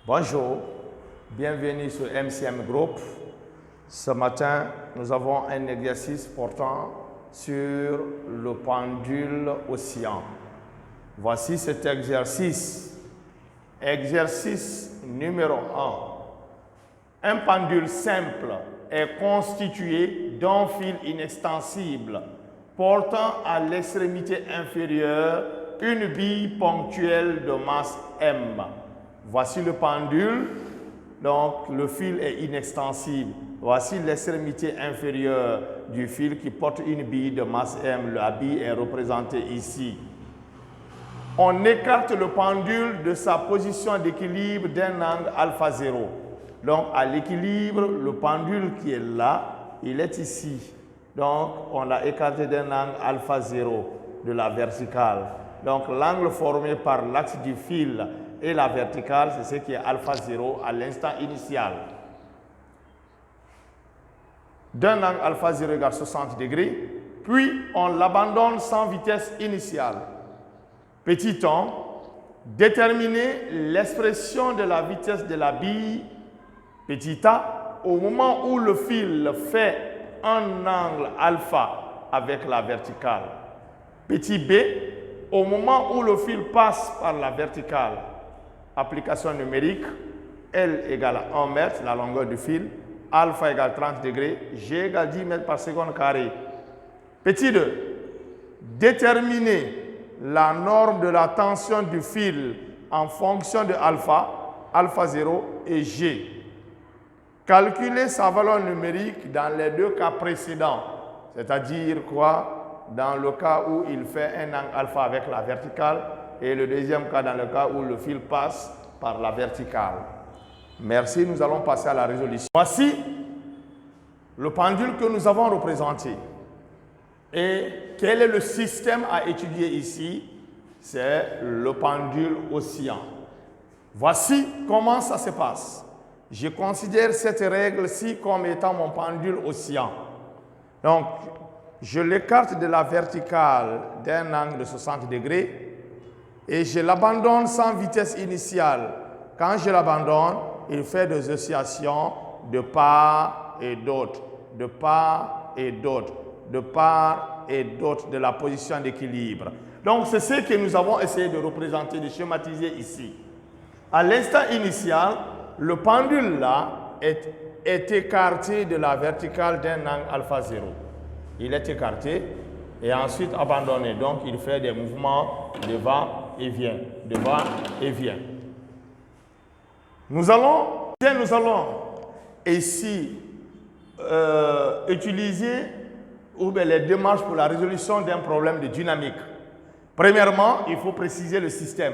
Bonjour, bienvenue sur MCM Group. Ce matin, nous avons un exercice portant sur le pendule oscillant. Voici cet exercice. Exercice numéro 1. Un pendule simple est constitué d'un fil inextensible portant à l'extrémité inférieure une bille ponctuelle de masse M. Voici le pendule, donc le fil est inextensible. Voici l'extrémité inférieure du fil qui porte une bille de masse M. La bille est représentée ici. On écarte le pendule de sa position d'équilibre d'un angle alpha 0. Donc à l'équilibre, le pendule qui est là, il est ici. Donc on l'a écarté d'un angle alpha 0 de la verticale. Donc l'angle formé par l'axe du fil et la verticale, c'est ce qui est alpha 0 à l'instant initial. D'un angle alpha 0 égale 60 degrés, puis on l'abandonne sans vitesse initiale. Petit 1, déterminer l'expression de la vitesse de la bille, petit a, au moment où le fil fait un angle alpha avec la verticale. Petit b, au moment où le fil passe par la verticale. Application numérique, L égale 1 mètre, la longueur du fil, alpha égale 30 degrés, G égale 10 mètres par seconde carré. Petit 2, déterminer la norme de la tension du fil en fonction de alpha, alpha 0 et G. Calculer sa valeur numérique dans les deux cas précédents, c'est-à-dire quoi? Dans le cas où il fait un angle alpha avec la verticale et le deuxième cas dans le cas où le fil passe par la verticale. Merci, nous allons passer à la résolution. Voici le pendule que nous avons représenté. Et quel est le système à étudier ici? C'est le pendule oscillant. Voici comment ça se passe. Je considère cette règle-ci comme étant mon pendule oscillant. Donc, je l'écarte de la verticale d'un angle de 60 degrés et je l'abandonne sans vitesse initiale. Quand je l'abandonne, il fait des oscillations de part et d'autre, de part et d'autre, de part et d'autre de la position d'équilibre. Donc, c'est ce que nous avons essayé de représenter, de schématiser ici. À l'instant initial, le pendule là est écarté de la verticale d'un angle alpha 0. Il est écarté et ensuite abandonné. Donc, il fait des mouvements de va et vient, de va et vient. Nous allons ici utiliser les démarches pour la résolution d'un problème de dynamique. Premièrement, il faut préciser le système.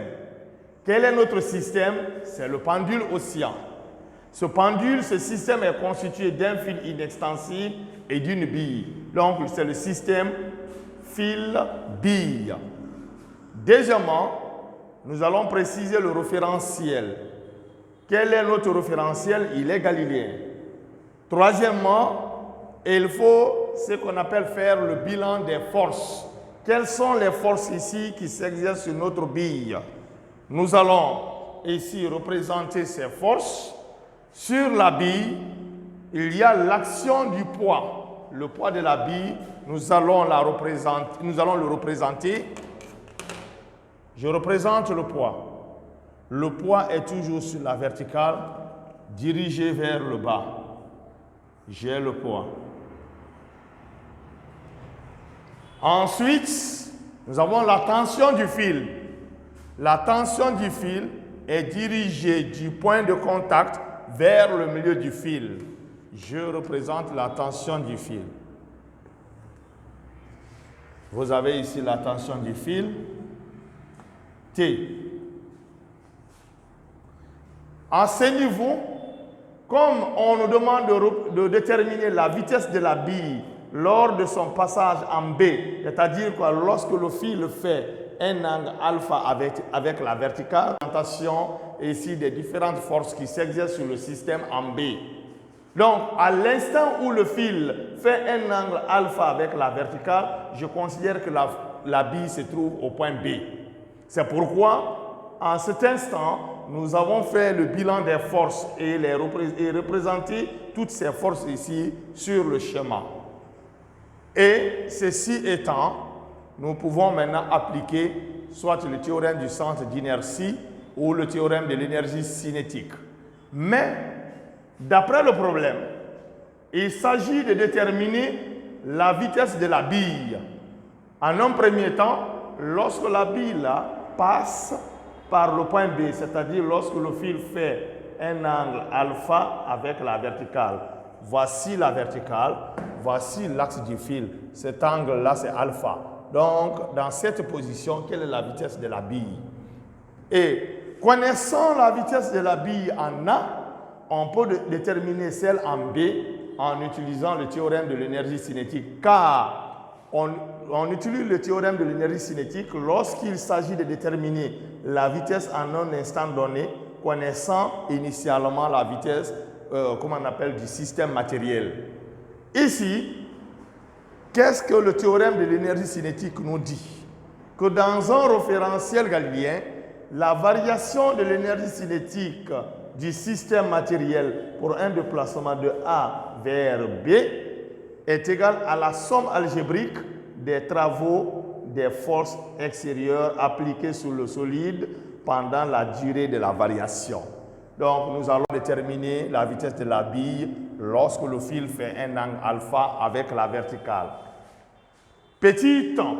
Quel est notre système? C'est le pendule oscillant. Ce système est constitué d'un fil inextensible et d'une bille. Donc, c'est le système fil-bille. Deuxièmement, nous allons préciser le référentiel. Quel est notre référentiel? Il est galiléen. Troisièmement, il faut ce qu'on appelle faire le bilan des forces. Quelles sont les forces ici qui s'exercent sur notre bille? Nous allons ici représenter ces forces. Sur la bille, il y a l'action du poids. Le poids de la bille, nous allons le représenter. Je représente le poids. Le poids est toujours sur la verticale, dirigé vers le bas. J'ai le poids. Ensuite, nous avons la tension du fil. La tension du fil est dirigée du point de contact vers le milieu du fil. Je représente la tension du fil. Vous avez ici la tension du fil, T. À ce niveau, comme on nous demande de déterminer la vitesse de la bille lors de son passage en B, c'est-à-dire lorsque le fil fait un angle alpha avec la verticale, présentation ici des différentes forces qui s'exercent sur le système en B. Donc, à l'instant où le fil fait un angle alpha avec la verticale, je considère que la bille se trouve au point B. C'est pourquoi, en cet instant, nous avons fait le bilan des forces et représenté toutes ces forces ici sur le schéma. Et ceci étant, nous pouvons maintenant appliquer soit le théorème du centre d'inertie ou le théorème de l'énergie cinétique. Mais, d'après le problème, il s'agit de déterminer la vitesse de la bille. En un premier temps, lorsque la bille là, passe par le point B, c'est-à-dire lorsque le fil fait un angle alpha avec la verticale. Voici la verticale, voici l'axe du fil. Cet angle-là, c'est alpha. Donc, dans cette position, quelle est la vitesse de la bille? Et connaissant la vitesse de la bille en A, on peut déterminer celle en B en utilisant le théorème de l'énergie cinétique. Car on utilise le théorème de l'énergie cinétique lorsqu'il s'agit de déterminer la vitesse en un instant donné, connaissant initialement la vitesse, comment on appelle, du système matériel. Ici, qu'est-ce que le théorème de l'énergie cinétique nous dit? Que dans un référentiel galiléen, la variation de l'énergie cinétique du système matériel pour un déplacement de A vers B est égale à la somme algébrique des travaux des forces extérieures appliquées sur le solide pendant la durée de la variation. Donc, nous allons déterminer la vitesse de la bille lorsque le fil fait un angle alpha avec la verticale. Petit temps.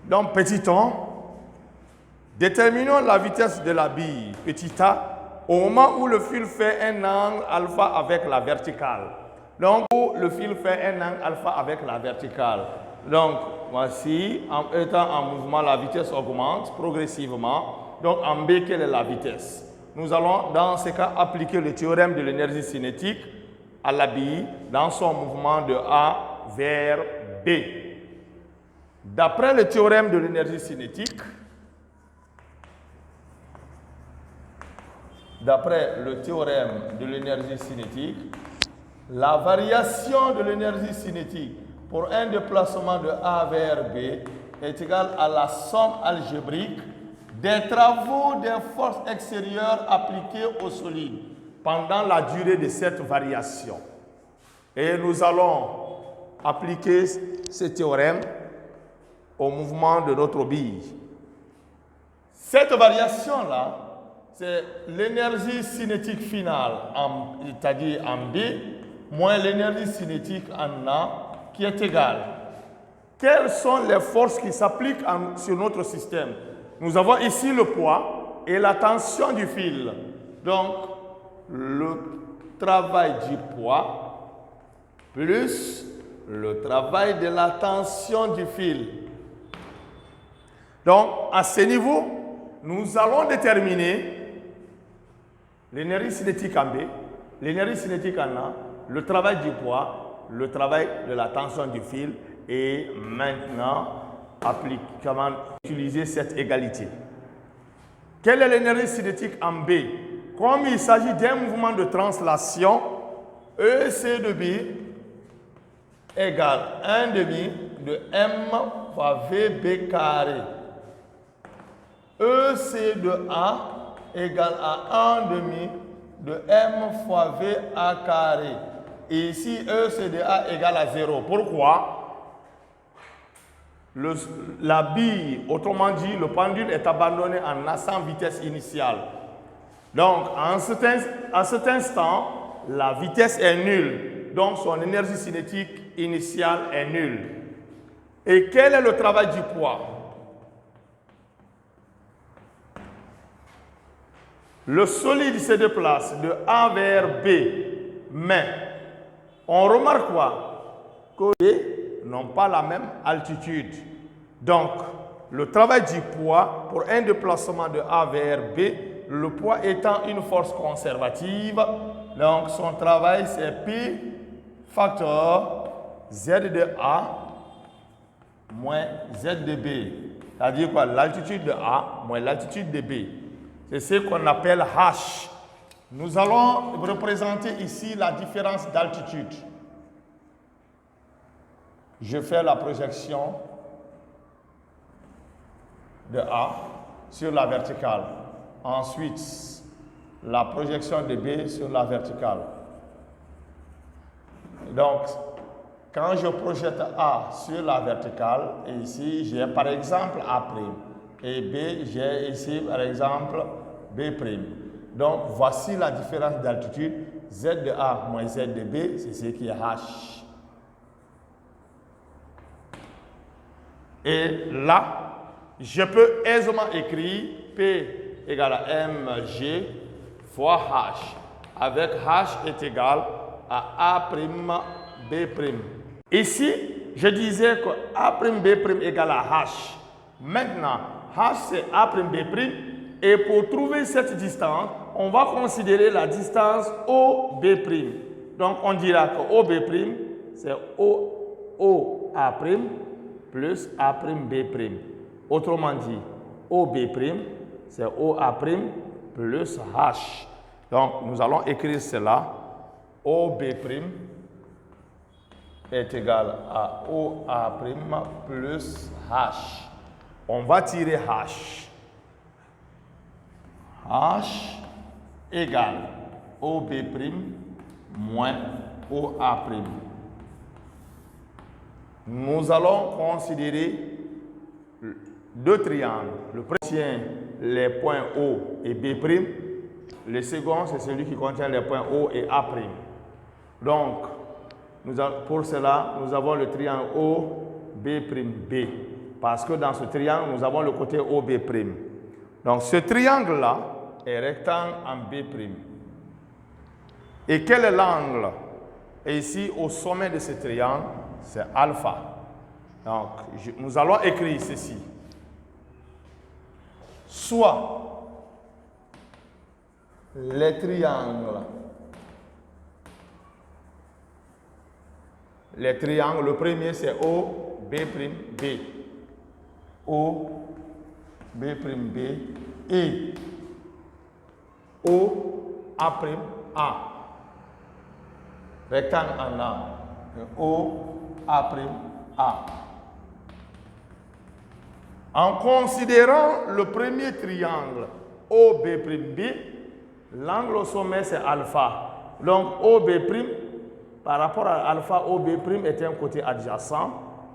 Donc, petit temps, déterminons la vitesse de la bille, petit a, au moment où le fil fait un angle alpha avec la verticale. Donc, où le fil fait un angle alpha avec la verticale. Donc, voici, en étant en mouvement, la vitesse augmente progressivement. Donc, en B, quelle est la vitesse? Nous allons, dans ce cas, appliquer le théorème de l'énergie cinétique à la bille dans son mouvement de A vers B. D'après le théorème de l'énergie cinétique, la variation de l'énergie cinétique pour un déplacement de A vers B est égale à la somme algébrique des travaux des forces extérieures appliquées au solide pendant la durée de cette variation. Et nous allons appliquer ce théorème au mouvement de notre bille. Cette variation-là, c'est l'énergie cinétique finale, c'est-à-dire en B, moins l'énergie cinétique en A, qui est égale. Quelles sont les forces qui s'appliquent sur notre système? Nous avons ici le poids et la tension du fil. Donc, le travail du poids plus le travail de la tension du fil. Donc, à ce niveau, nous allons déterminer l'énergie cinétique en B, l'énergie cinétique en A, le travail du poids, le travail de la tension du fil et maintenant, comment utiliser cette égalité. Quelle est l'énergie cinétique en B? Comme il s'agit d'un mouvement de translation, EC de B égale 1 demi de M fois VB carré. EC de A égale à 1 demi de M fois VA carré. Et ici, EC de A égale à 0. Pourquoi? La bille, autrement dit, le pendule est abandonné en A sans vitesse initiale. Donc, à cet instant, la vitesse est nulle. Donc, son énergie cinétique initiale est nulle. Et quel est le travail du poids? Le solide se déplace de A vers B, mais on remarque quoi? Que B n'ont pas la même altitude. Donc, le travail du poids pour un déplacement de A vers B, le poids étant une force conservative, donc son travail c'est P facteur Z de A moins Z de B. C'est-à-dire quoi? L'altitude de A moins l'altitude de B. C'est ce qu'on appelle H. Nous allons représenter ici la différence d'altitude. Je fais la projection de A sur la verticale. Ensuite, la projection de B sur la verticale. Donc, quand je projette A sur la verticale, ici j'ai par exemple A', et B, j'ai ici par exemple B'. Donc, voici la différence d'altitude. Z de A moins Z de B, c'est ce qui est H. Et là, je peux aisément écrire P égale à mg fois H, avec H est égal à A'B'. Ici, je disais que A'B' égale à H. Maintenant, H c'est A'B', et pour trouver cette distance, on va considérer la distance OB'. Donc, on dira que OB' c'est OA' plus A'B'. Autrement dit, OB' c'est OA' plus H. Donc, nous allons écrire cela. OB' est égal à OA' plus H. On va tirer H. H égale OB' moins OA'. Nous allons considérer deux triangles. Le premier contient les points O et B'. Le second, c'est celui qui contient les points O et A'. Donc, pour cela, nous avons le triangle OB'B. Parce que dans ce triangle, nous avons le côté OB'. Donc, ce triangle-là est rectangle en B'. Et quel est l'angle? Et ici, au sommet de ce triangle, c'est alpha. Donc, nous allons écrire ceci. Soit les triangles, le premier c'est OB'B, OB'B et OA', rectangle en A, OA'. En considérant le premier triangle OB'B, l'angle au sommet c'est alpha. Donc OB' par rapport à alpha, OB' est un côté adjacent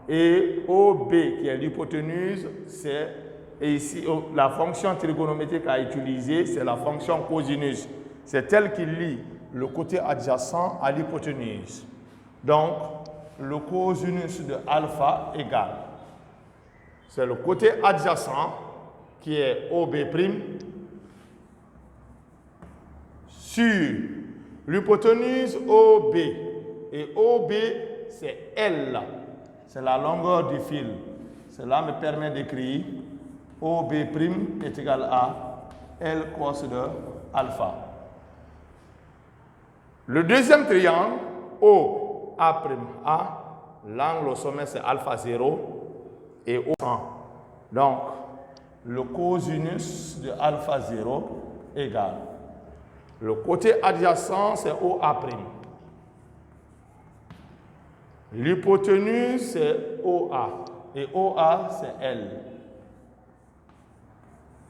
et OB qui est l'hypoténuse, c'est ici la fonction trigonométrique à utiliser, c'est la fonction cosinus. C'est elle qui lie le côté adjacent à l'hypoténuse. Donc le cosinus de alpha égale, c'est le côté adjacent qui est OB' sur l'hypoténuse OB. Et OB, c'est L. C'est la longueur du fil. Cela me permet d'écrire OB' est égal à L cos de alpha. Le deuxième triangle, OA', l'angle au sommet c'est alpha 0 et O 100. Donc, le cosinus de alpha 0 égale. Le côté adjacent c'est OA'. L'hypoténuse c'est OA et OA c'est L.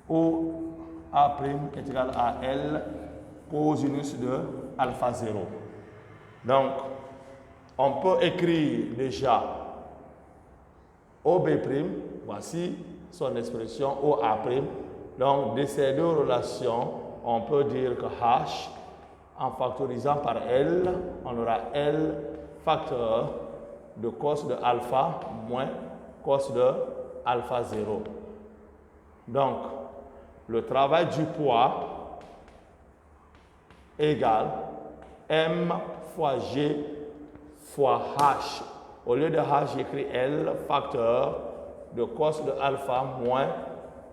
OA' est égal à L cosinus de alpha 0. Donc, on peut écrire déjà OB', voici son expression OA'. Donc, de ces deux relations, on peut dire que H, en factorisant par L, on aura L facteur de cos de alpha moins cos de alpha 0. Donc, le travail du poids égale M fois G fois H. Au lieu de H, j'écris L facteur de cos de alpha moins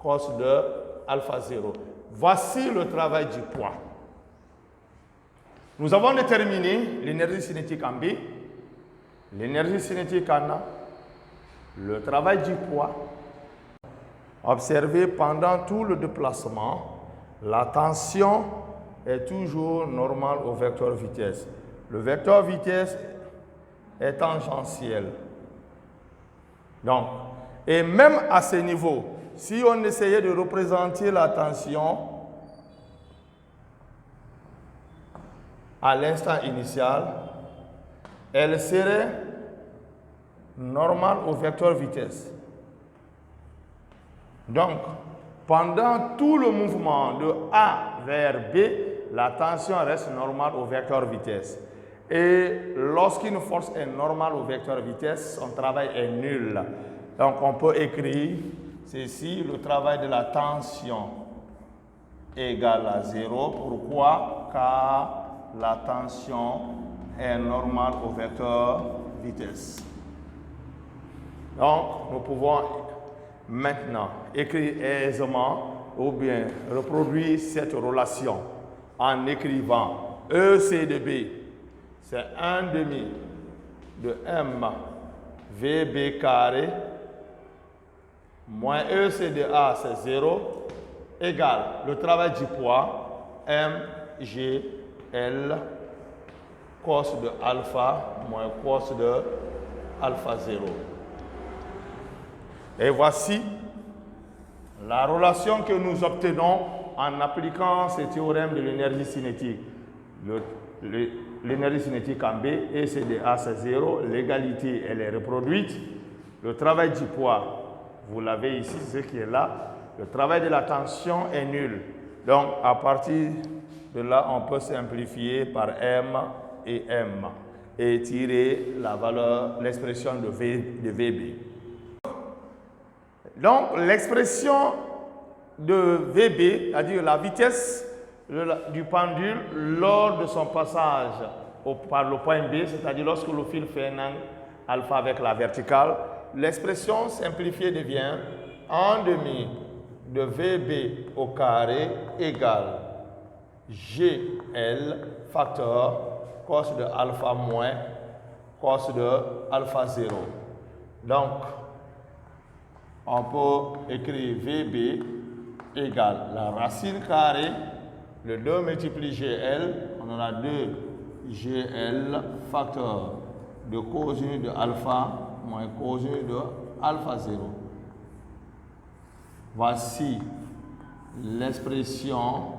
cos de alpha 0. Voici le travail du poids. Nous avons déterminé l'énergie cinétique en B, l'énergie cinétique en A, le travail du poids. Observez pendant tout le déplacement, la tension est toujours normale au vecteur vitesse. Le vecteur vitesse est tangentiel. Donc, et même à ce niveau, si on essayait de représenter la tension à l'instant initial, elle serait normale au vecteur vitesse. Donc, pendant tout le mouvement de A vers B, la tension reste normale au vecteur vitesse. Et lorsqu'une force est normale au vecteur vitesse, son travail est nul. Donc, on peut écrire ceci, le travail de la tension égale à 0. Pourquoi? Car la tension est normale au vecteur vitesse. Donc, nous pouvons maintenant écrire aisément ou bien reproduire cette relation en écrivant EC de B, c'est 1 demi de M VB carré moins EC de A, c'est 0, égale le travail du poids MGL cos de alpha moins cos de alpha 0. Et voici la relation que nous obtenons en appliquant ce théorème de l'énergie cinétique. L'énergie cinétique en B, E C de A, c'est 0. L'égalité, elle est reproduite. Le travail du poids, vous l'avez ici, ce qui est là. Le travail de la tension est nul. Donc, à partir de là, on peut simplifier par M et M et tirer la valeur, l'expression de VB. Donc, l'expression de VB, c'est-à-dire la vitesse du pendule lors de son passage par le point B, c'est-à-dire lorsque le fil fait un angle alpha avec la verticale, l'expression simplifiée devient 1 demi de VB au carré égale GL facteur cos de alpha moins cos de alpha 0. Donc, on peut écrire VB égale la racine carrée, le 2 multiplié GL, on en a 2 GL facteur de cosine de alpha moins cosine de alpha 0. Voici l'expression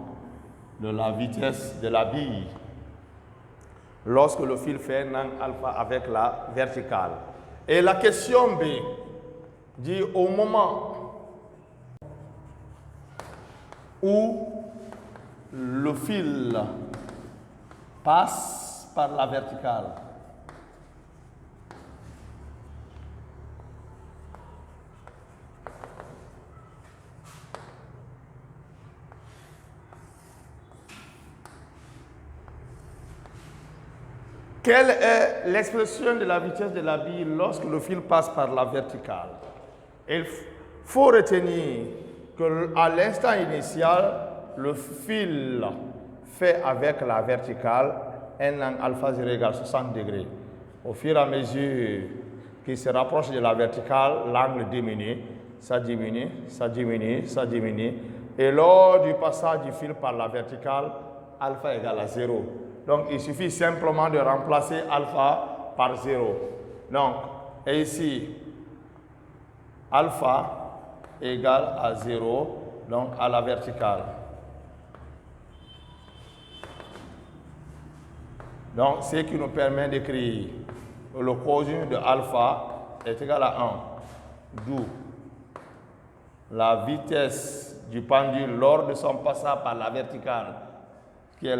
de la vitesse de la bille lorsque le fil fait un angle alpha avec la verticale. Et la question B dit au moment où le fil passe par la verticale, quelle est l'expression de la vitesse de la bille lorsque le fil passe par la verticale? Il faut retenir qu'à l'instant initial, le fil fait avec la verticale un angle alpha 0 égale 60 degrés. Au fur et à mesure qu'il se rapproche de la verticale, l'angle diminue, ça diminue, ça diminue, ça diminue. Et lors du passage du fil par la verticale, alpha égale à 0. Donc, il suffit simplement de remplacer alpha par 0. Donc, et ici, alpha égale à 0, donc à la verticale. Donc, ce qui nous permet d'écrire le cosine de alpha est égal à 1. D'où la vitesse du pendule lors de son passage par la verticale, qui est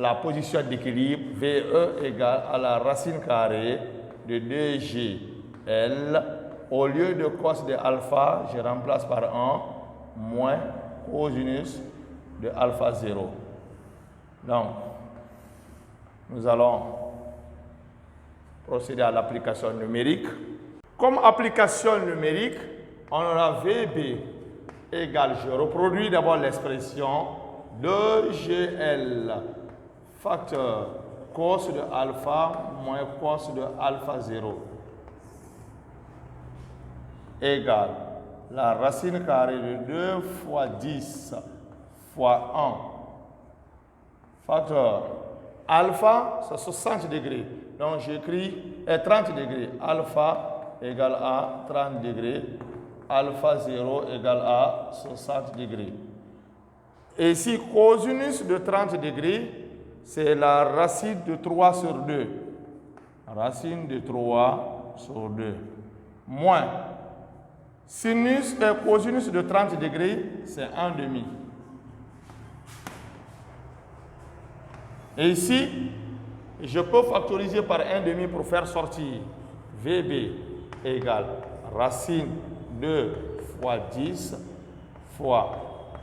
la position d'équilibre, VE égale à la racine carrée de 2GL. Au lieu de cos de alpha, je remplace par 1 moins cosinus de alpha 0. Donc, nous allons procéder à l'application numérique. Comme application numérique, on aura VB égale, je reproduis d'abord l'expression 2GL facteur cos de alpha moins cos de alpha 0 égale la racine carrée de 2 fois 10 fois 1 facteur alpha, c'est 60 degrés. Donc j'écris 30 degrés. Alpha égale à 30 degrés. Alpha 0 égale à 60 degrés. Et ici, cosinus de 30 degrés, c'est la racine de 3 sur 2. Racine de 3 sur 2. Moins. Sinus et cosinus de 30 degrés, c'est 1 demi. Et ici, je peux factoriser par 1 demi pour faire sortir VB égale racine 2 fois 10 fois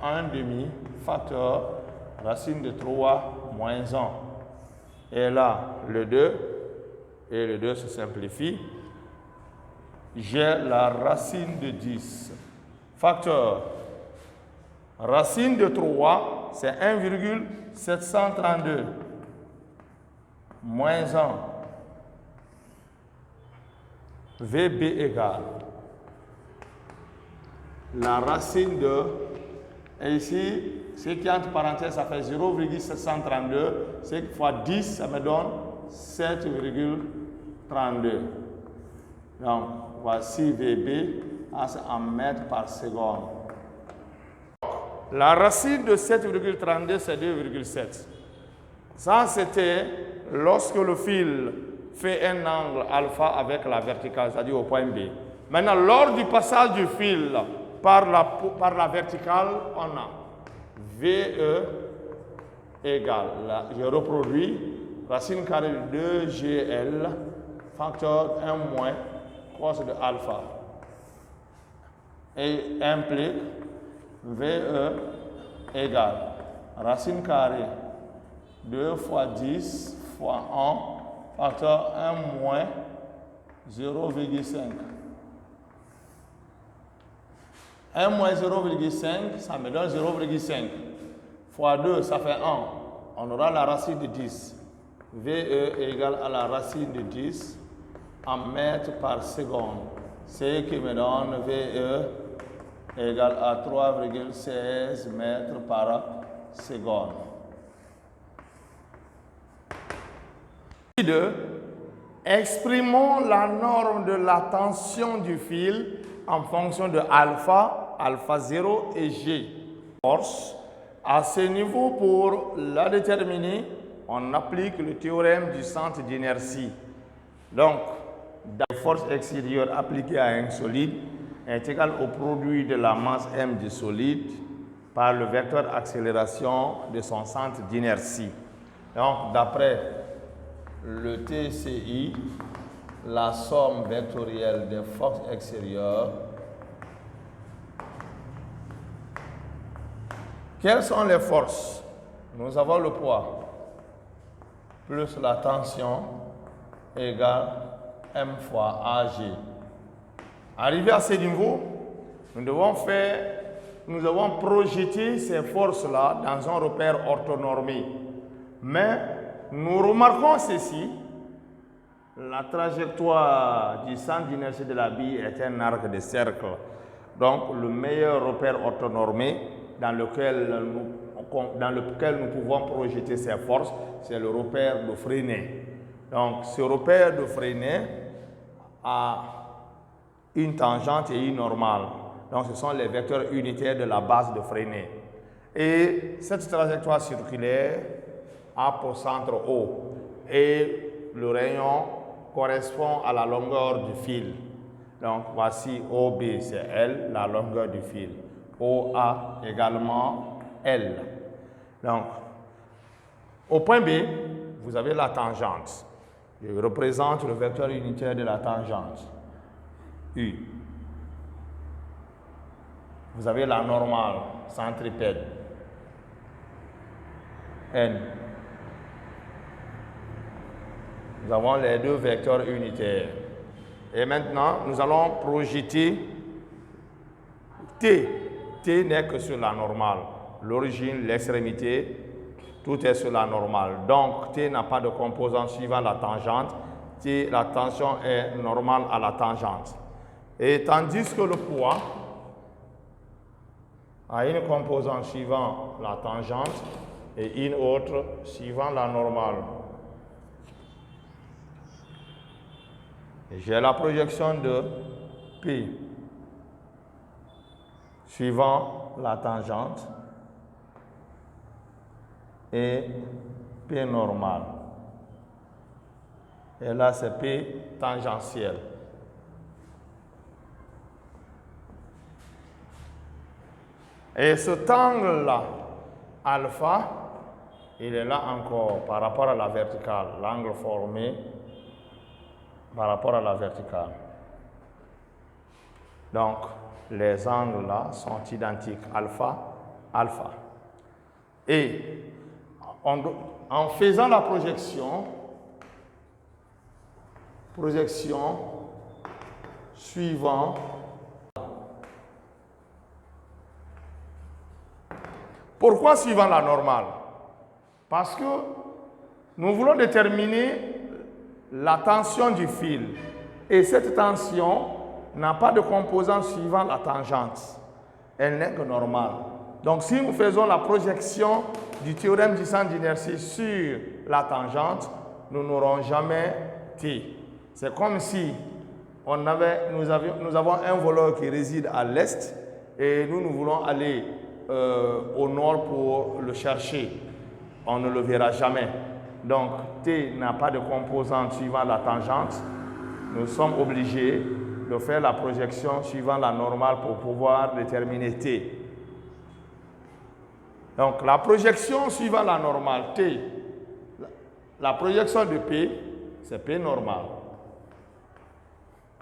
1 demi facteur racine de 3 moins 1. Et là, le 2, et le 2 se simplifie. J'ai la racine de 10 facteur racine de 3, c'est 1,732 moins 1. VB égale la racine de, et ici, ce qui entre parenthèses, ça fait 0,732, c'est fois 10, ça me donne 7,32. Donc, voici VB en mètres par seconde. La racine de 7,32, c'est 2,7. Ça, c'était lorsque le fil fait un angle alpha avec la verticale, c'est-à-dire au point B. Maintenant, lors du passage du fil par la verticale, on a VE égale, je reproduis, racine carrée de 2GL, facteur 1 moins cos de alpha. Et implique VE égale racine carrée 2 fois 10 fois 1 facteur 1 moins 0,5. 1 moins 0,5, ça me donne 0,5. Fois 2, ça fait 1. On aura la racine de 10. VE égale à la racine de 10 en mètres par seconde. Ce qui me donne VE égale à 3,16 mètres par seconde. Exprimons la norme de la tension du fil en fonction de alpha, alpha 0 et G. Force. À ce niveau, pour la déterminer, on applique le théorème du centre d'inertie. Donc, la force extérieure appliquée à un solide est égale au produit de la masse M du solide par le vecteur accélération de son centre d'inertie. Donc, d'après le TCI, la somme vectorielle des forces extérieures. Quelles sont les forces? Nous avons le poids plus la tension égale M fois AG. Arrivé à ce niveau, nous devons projeter ces forces-là dans un repère orthonormé. Mais nous remarquons ceci, la trajectoire du centre d'inertie de la bille est un arc de cercle. Donc, le meilleur repère orthonormé dans lequel nous pouvons projeter ces forces, c'est le repère de Freinet. Donc, ce repère de Freinet a une tangente et une normale. Donc, ce sont les vecteurs unitaires de la base de Freinet. Et cette trajectoire circulaire a pour centre O. Et le rayon correspond à la longueur du fil. Donc, voici OB, c'est L, la longueur du fil. OA également L. Donc, au point B, vous avez la tangente. Je représente le vecteur unitaire de la tangente. U. Vous avez la normale, centripède. N. Nous avons les deux vecteurs unitaires. Et maintenant, nous allons projeter T. T n'est que sur la normale. L'origine, l'extrémité, tout est sur la normale. Donc, T n'a pas de composant suivant la tangente. T, la tension est normale à la tangente. Et tandis que le poids a une composante suivant la tangente et une autre suivant la normale. J'ai la projection de P suivant la tangente et P normal. Et là, c'est P tangentiel. Et cet angle-là, alpha, il est là encore par rapport à la verticale, l'angle formé par rapport à la verticale. Donc, les angles là sont identiques, alpha, alpha. Et en faisant la projection suivant. Pourquoi suivant la normale? Parce que nous voulons déterminer la tension du fil. Et cette tension n'a pas de composant suivant la tangente. Elle n'est que normale. Donc si nous faisons la projection du théorème du centre d'inertie sur la tangente, nous n'aurons jamais T. C'est comme si nous avons un voleur qui réside à l'est et nous voulons aller au nord pour le chercher. On ne le verra jamais. Donc, T n'a pas de composante suivant la tangente. Nous sommes obligés de faire la projection suivant la normale pour pouvoir déterminer T. Donc, la projection suivant la normale, T, la projection de P, c'est P normal.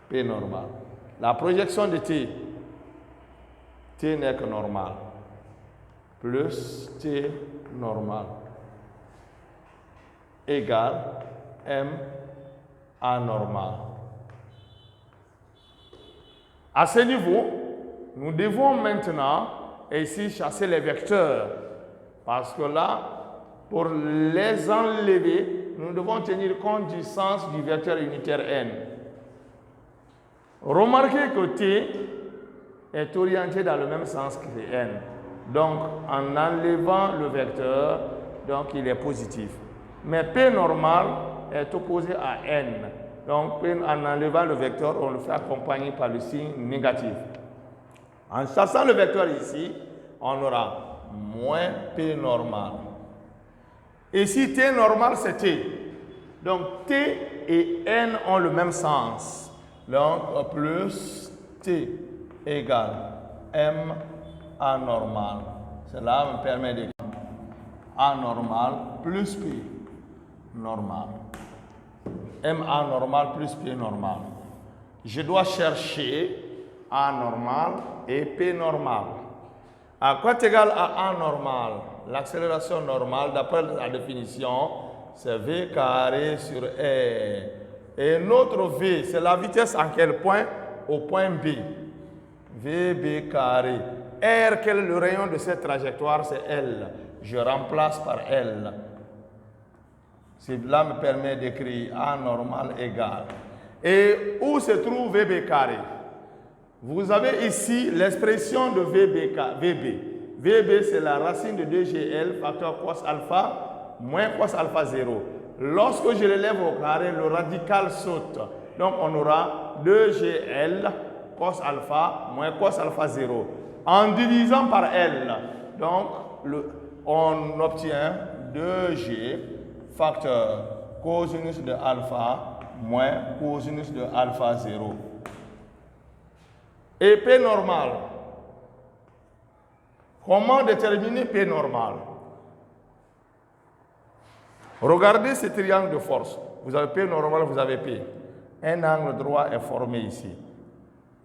P normal. La projection de T, T n'est que normal. Plus T normal égale M anormal. À ce niveau, nous devons maintenant ici chasser les vecteurs. Parce que là, pour les enlever, nous devons tenir compte du sens du vecteur unitaire N. Remarquez que T est orienté dans le même sens que N. Donc, en enlevant le vecteur, donc il est positif. Mais P normal est opposé à N. Donc, en enlevant le vecteur, on le fait accompagner par le signe négatif. En chassant le vecteur ici, on aura moins P normal. Ici, T normal, c'est T. Donc, T et N ont le même sens. Donc, plus T égale M anormal. Cela me permet de anormal plus P normal. M anormal plus P normal. Je dois chercher A normal et P normal. À quoi est égal à A normal? L'accélération normale, d'après la définition, c'est V carré sur R. Et notre V, c'est la vitesse en quel point? Au point B. VB carré. R, quel est le rayon de cette trajectoire? C'est L. Je remplace par L. Cela me permet d'écrire A normal égale. Et où se trouve VB carré? Vous avez ici l'expression de VB. VB, c'est la racine de 2GL facteur cos alpha moins cos alpha 0. Lorsque je l'élève au carré, le radical saute. Donc, on aura 2GL cos alpha moins cos alpha 0. En divisant par L, donc, on obtient 2G facteur cosinus de alpha moins cosinus de alpha 0. Et P normal. Comment déterminer P normal? Regardez ce triangle de force. Vous avez P normal, vous avez P. Un angle droit est formé ici.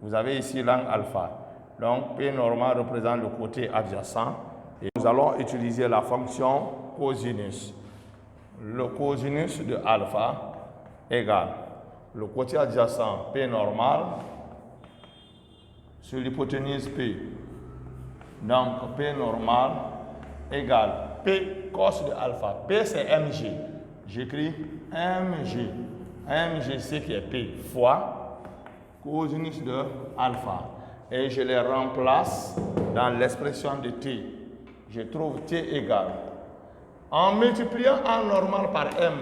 Vous avez ici l'angle alpha. Donc, P normal représente le côté adjacent. Et nous allons utiliser la fonction cosinus. Le cosinus de alpha égale le côté adjacent P normal sur l'hypoténuse P. Donc P normal égale P cos de alpha. P c'est mg. J'écris mg. Mg c'est qui est P fois cosinus de alpha. Et je les remplace dans l'expression de T. Je trouve T égale. En multipliant A normal par M,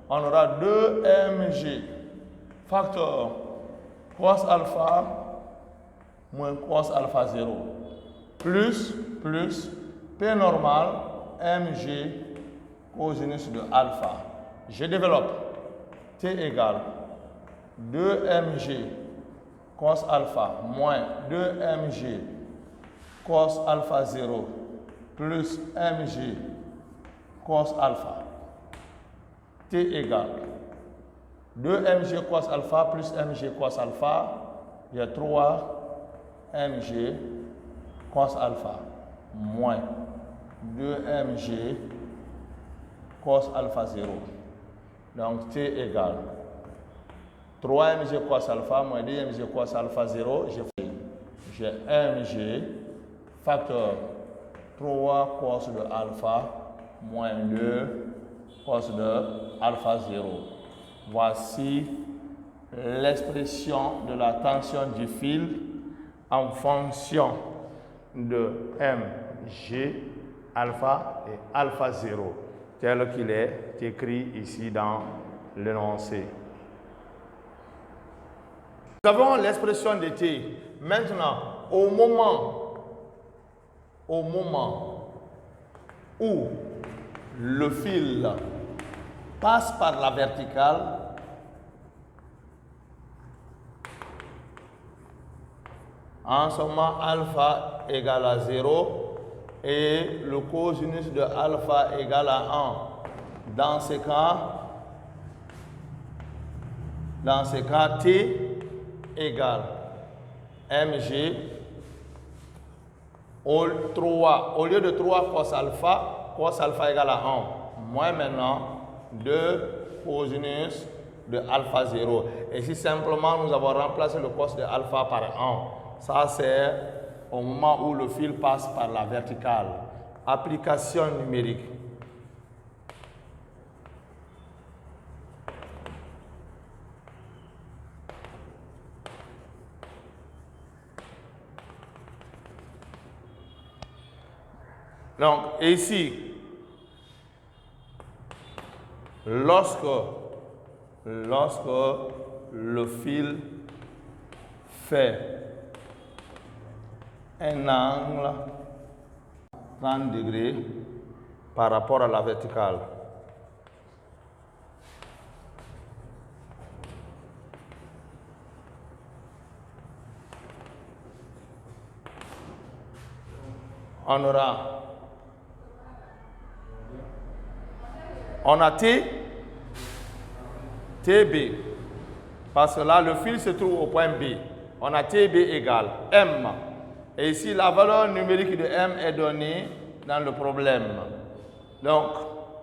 on aura 2mg facteur cos alpha moins cos alpha 0 plus P normal mg cosinus de alpha. Je développe. T égale 2mg cos alpha moins 2mg cos alpha 0 plus mg cos alpha. T égale 2mg cos alpha plus mg cos alpha. J'ai 3mg cos alpha moins 2mg cos alpha 0. Donc T égale 3mg cos alpha moins 2mg cos alpha 0. J'ai mg facteur 3 cos de alpha moins 2 cos de alpha 0. Voici l'expression de la tension du fil en fonction de mg alpha et alpha 0, tel qu'il est écrit ici dans l'énoncé. Nous avons l'expression de T. Maintenant, au moment où le fil passe par la verticale, en ce moment alpha égale à 0 et le cosinus de alpha égale à 1. Dans ce cas, T égale mg au lieu de 3 cos alpha égale à 1, moins maintenant 2 cosinus de alpha 0. Et si simplement nous avons remplacé le cos de alpha par 1, ça c'est au moment où le fil passe par la verticale. Application numérique. Donc ici, lorsque le fil fait un angle 30 degrés par rapport à la verticale, on a TB, parce que là le fil se trouve au point B. On a TB égale M. Et ici la valeur numérique de M est donnée dans le problème. Donc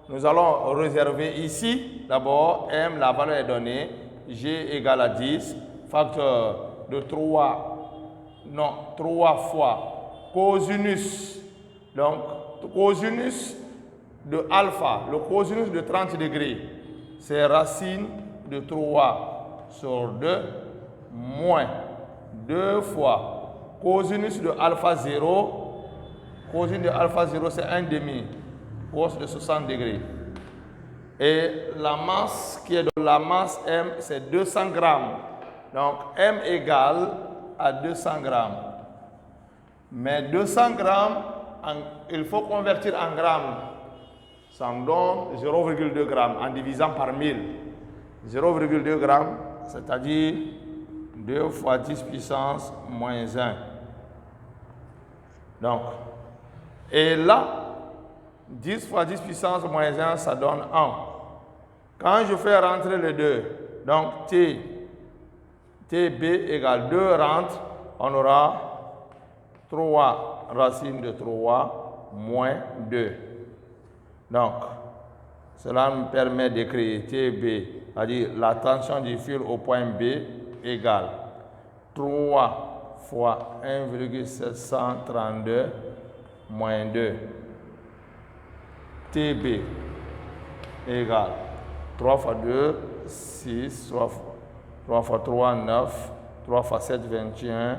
nous allons réserver ici d'abord M, la valeur est donnée, G égale à 10, facteur de 3 fois cosinus. Donc cosinus de alpha, le cosinus de 30 degrés, c'est racine de 3 sur 2 moins 2 fois cosinus de alpha 0. Cosinus de alpha 0 c'est 1 demi, cos de 60 degrés. Et la masse qui est de la masse M c'est 200 grammes. Donc M égale à 200 grammes. Mais 200 grammes, il faut convertir en grammes. Ça me donne 0,2 grammes en divisant par 1000. 0,2 grammes, c'est-à-dire 2 fois 10 puissance moins 1. Donc, et là, 10 fois 10 puissance moins 1, ça donne 1. Quand je fais rentrer les deux, donc TB égale 2 rentre, on aura 3 racine de 3 moins 2. Donc, cela me permet d'écrire TB, c'est-à-dire la tension du fil au point B égale 3 fois 1,732 moins 2. TB égale 3 fois 2, 6, 3 fois 3, 9, 3 fois 7, 21,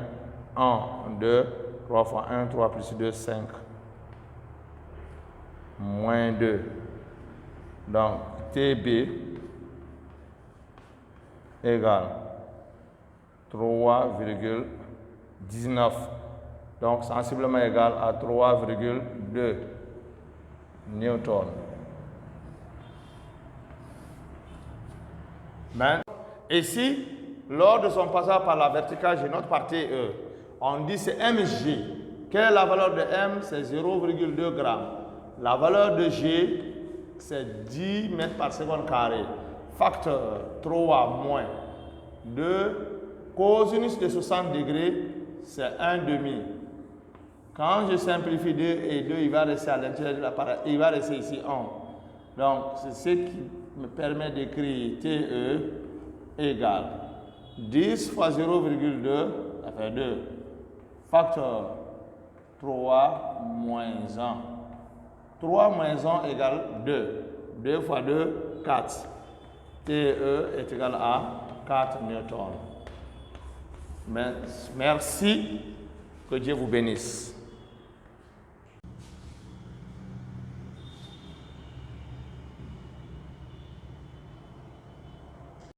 1, 2, 3 fois 1, 3 plus 2, 5, moins 2. Donc, TB égale 3,19. Donc, sensiblement égal à 3,2 newtons. Ici, lors de son passage par la verticale, j'ai notre partie E. On dit c'est mg. Quelle est la valeur de m? C'est 0,2 g. La valeur de g, c'est 10 mètres par seconde carré. Facteur 3 moins 2. Cosinus de 60 degrés, c'est 1,5. Quand je simplifie 2 et 2, il va rester à l'intérieur de l'appareil. Il va rester ici 1. Donc, c'est ce qui me permet d'écrire TE égale 10 fois 0,2, ça fait 2. Facteur 3 moins 1. 3 moins 1 égale 2. 2 fois 2, 4. TE est égal à 4 newtons. Merci. Que Dieu vous bénisse.